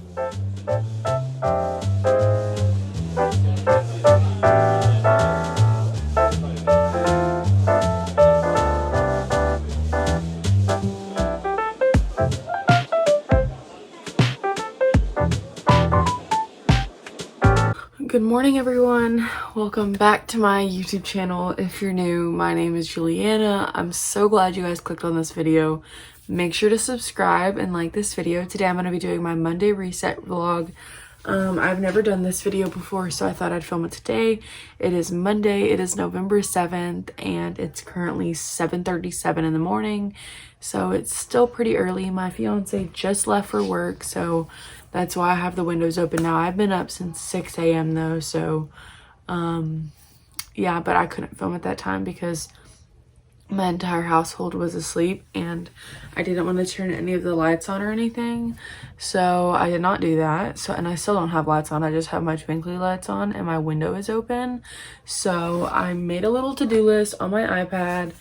Good morning, everyone. Welcome back to my YouTube channel. If you're new, my name is Julianna. I'm so glad you guys clicked on this video. Make sure to subscribe and like this video. Today I'm going to be doing my Monday reset vlog. I've never done this video before, so I thought I'd film it today. It is Monday. It is November 7th, and it's currently 7:37 in the morning. So it's still pretty early. My fiance just left for work, so that's why I have the windows open now. I've been up since 6 a.m. though, so yeah, but I couldn't film at that time because my entire household was asleep and I didn't want to turn any of the lights on or anything, so I did not do that. So, and I still don't have lights on. I just have my twinkly lights on and my window is open. So I made a little to-do list on my iPad,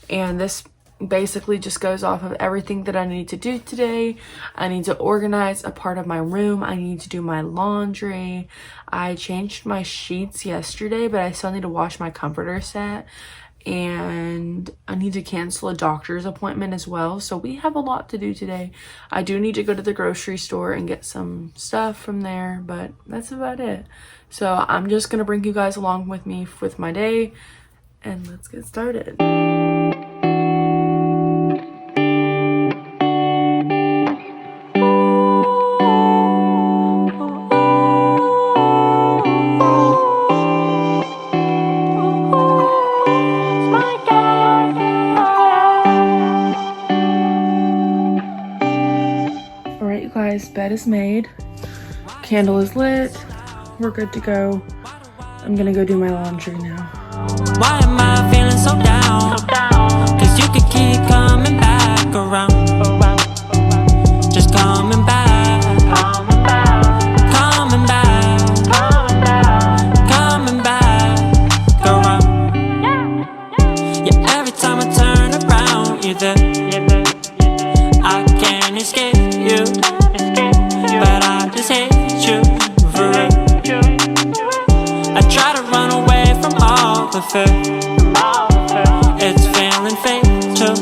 and this basically just goes off of everything that I need to do today. I need to organize a part of my room. I need to do my laundry. I changed my sheets yesterday, but I still need to wash my comforter set, and I need to cancel a doctor's appointment as well. So we have a lot to do today. I do need to go to the grocery store and get some stuff from there, but that's about it. So I'm just gonna bring you guys along with me with my day, and let's get started. Bed is made, candle is lit, we're good to go. I'm gonna go do my laundry now. Why am I feeling so down? Cause you could keep coming back around. Just coming back, coming back around. Yeah, every time I turn around, you're there. I can't escape you, but I just hate you for real. I try to run away from all of it. It's feeling fatal.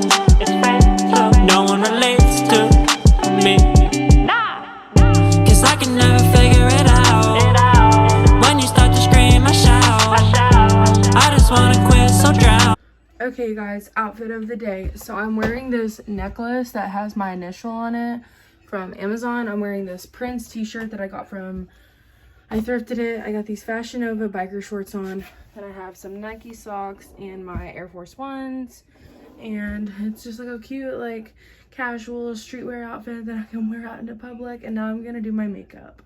No one relates to me. Cause I can never figure it out. When you start to scream, I shout. I just wanna quit, so drown. Okay guys, outfit of the day. So I'm wearing this necklace that has my initial on it from Amazon. I'm wearing this Prince t-shirt that I got from, I thrifted it. I got these Fashion Nova biker shorts on. Then I have some Nike socks and my Air Force Ones. And it's just like a cute, like, casual streetwear outfit that I can wear out into public. And now I'm gonna do my makeup.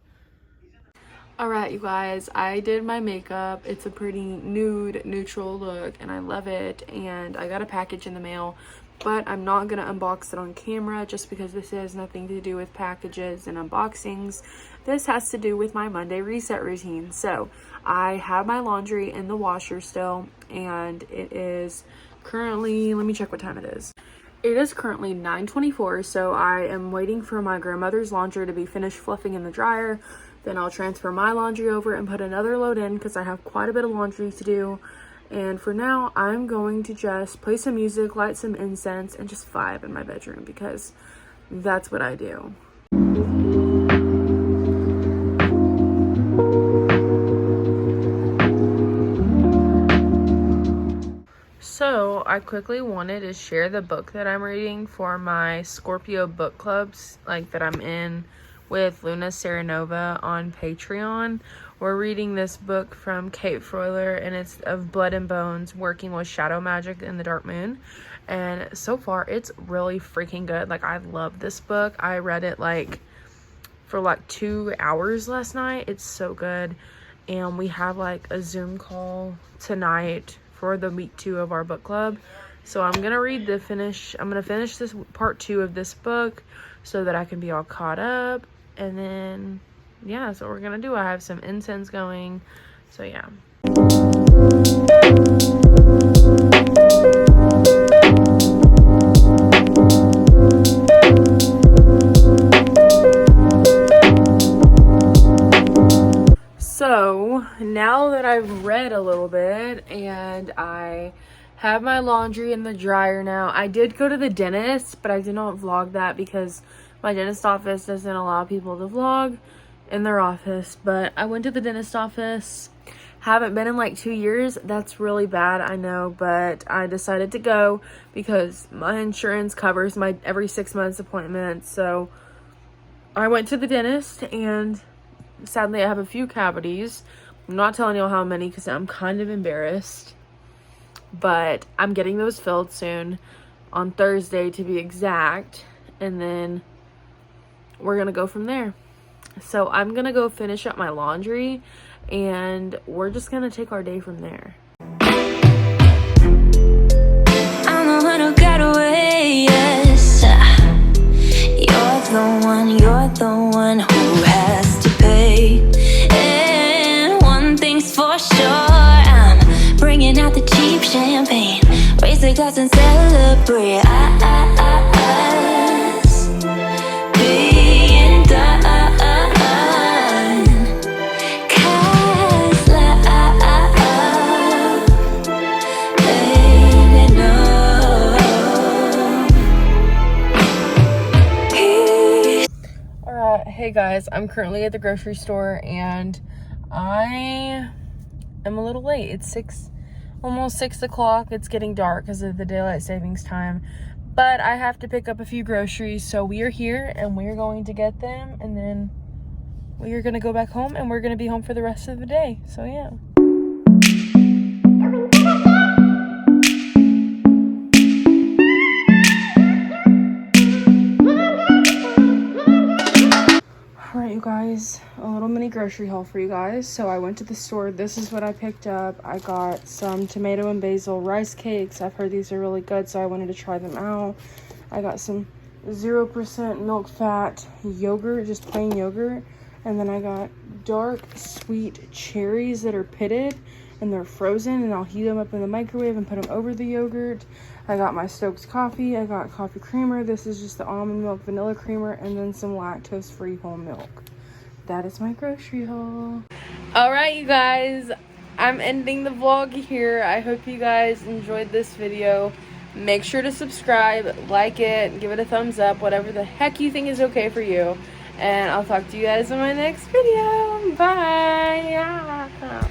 Alright, you guys, I did my makeup. It's a pretty nude, neutral look, and I love it. And I got a package in the mail, but I'm not gonna unbox it on camera just because this has nothing to do with packages and unboxings. This has to do with my Monday reset routine. So I have my laundry in the washer still, and it is currently, let me check what time it is. It is currently 9:24, so I am waiting for my grandmother's laundry to be finished fluffing in the dryer. Then I'll transfer my laundry over and put another load in because I have quite a bit of laundry to do. And for now, I'm going to just play some music, light some incense, and just vibe in my bedroom because that's what I do. So I quickly wanted to share the book that I'm reading for my Scorpio book clubs, like that I'm in with Luna Serenova on Patreon. We're reading this book from Kate Froiler, and it's of Blood and Bones, working with shadow magic in the dark moon. And so far, it's really freaking good. Like, I love this book. I read it like for like 2 hours last night. It's so good. And we have like a Zoom call tonight for the week 2 of our book club. So I'm gonna finish this part 2 of this book so that I can be all caught up. And then, yeah, that's what we're gonna do. I have some incense going, so yeah. So now that I've read a little bit and I have my laundry in the dryer now, I did go to the dentist, but I did not vlog that because my dentist office doesn't allow people to vlog in their office. But I went to the dentist office. Haven't been in like 2 years. That's really bad, I know, but I decided to go because my insurance covers my every 6 months appointment. So I went to the dentist, and sadly I have a few cavities. I'm not telling you how many because I'm kind of embarrassed, but I'm getting those filled soon, on Thursday to be exact, and then we're gonna go from there. So I'm gonna go finish up my laundry, and we're just gonna take our day from there. I'm the one who got away, yes. You're the one who has to pay. And one thing's for sure, I'm bringing out the cheap champagne. Raise the glass and celebrate us being done. 'Cause love, baby, no. Alright, hey guys, I'm currently at the grocery store and I am a little late. It's almost 6 o'clock. It's getting dark because of the daylight savings time, but I have to pick up a few groceries, so we are here and we're going to get them, and then we are going to go back home, and we're going to be home for the rest of the day. So yeah. Alright, you guys, a little mini grocery haul for you guys. So I went to the store. This is what I picked up. I got some tomato and basil rice cakes. I've heard these are really good, so I wanted to try them out. I got some 0% milk fat yogurt, just plain yogurt. And then I got dark sweet cherries that are pitted and they're frozen, and I'll heat them up in the microwave and put them over the yogurt. I got my Stokes coffee. I got coffee creamer. This is just the almond milk vanilla creamer, and then some lactose-free whole milk. That is my grocery haul. All right, you guys, I'm ending the vlog here. I hope you guys enjoyed this video. Make sure to subscribe, like it, give it a thumbs up, whatever the heck you think is okay for you. And I'll talk to you guys in my next video. Bye.